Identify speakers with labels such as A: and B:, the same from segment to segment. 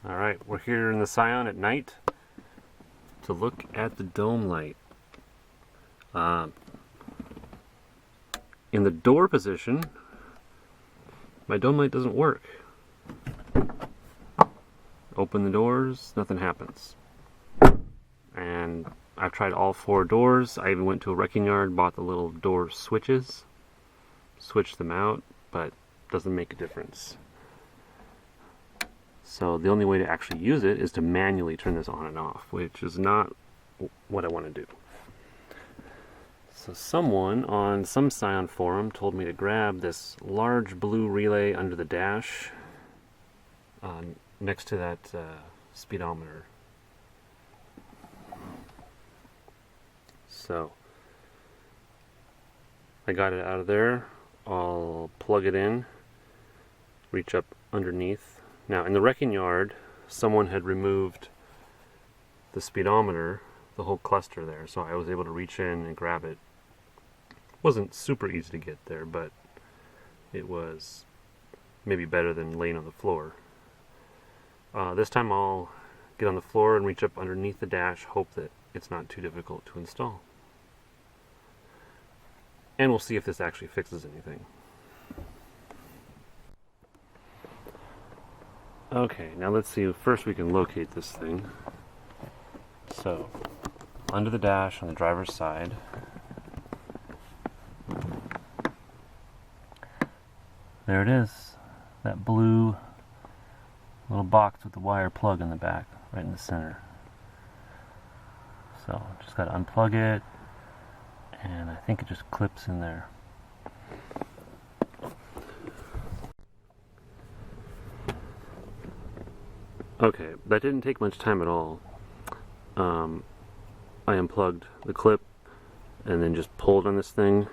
A: Alright, we're here in the Scion at night to look at the dome light. In the door position, my dome light doesn't work. Open the doors, nothing happens. And I've tried all 4 doors. I even went to a wrecking yard, bought the little door switches, switched them out, but doesn't make a difference. So the only way to actually use it is to manually turn this on and off, which is not what I want to do. So someone on some Scion forum told me to grab this large blue relay under the dash next to that speedometer. So I got it out of there. I'll plug it in, reach up underneath. Now, in the wrecking yard, someone had removed the speedometer, the whole cluster there, so I was able to reach in and grab it. It wasn't super easy to get there, but it was maybe better than laying on the floor. This time I'll get on the floor and reach up underneath the dash, hope that it's not too difficult to install. And we'll see if this actually fixes anything. Okay, now let's see. First we can locate this thing. So, under the dash on the driver's side, there it is. That blue little box with the wire plug in the back, right in the center. So, just got to unplug it, and I think it just clips in there. Okay, that didn't take much time at all. I unplugged the clip and then just pulled on this thing.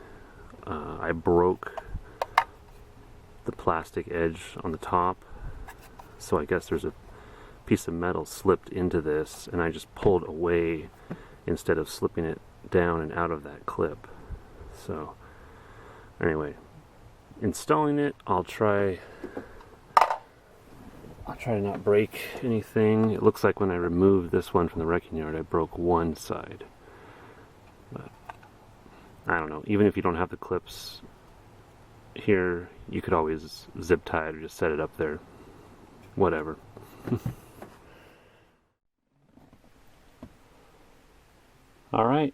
A: I broke the plastic edge on the top, so I guess there's a piece of metal slipped into this, and I just pulled away instead of slipping it down and out of that clip. So anyway, installing it, I'll try to not break anything. It looks like when I removed this one from the wrecking yard, I broke one side. But I don't know. Even if you don't have the clips here, you could always zip tie it or just set it up there. Whatever. Alright.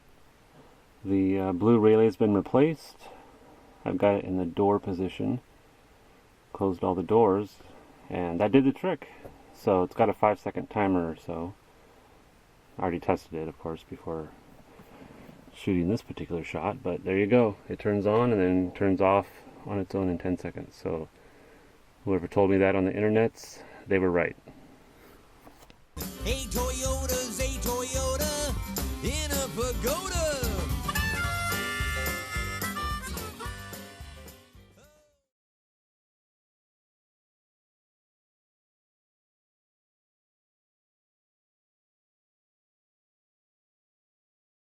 A: The blue relay's been replaced. I've got it in the door position. Closed all the doors. And that did the trick. So it's got a 5-second timer or so. I already tested it, of course, before shooting this particular shot. But there you go. It turns on and then turns off on its own in 10 seconds. So whoever told me that on the internets, they were right.
B: Hey, Toyo.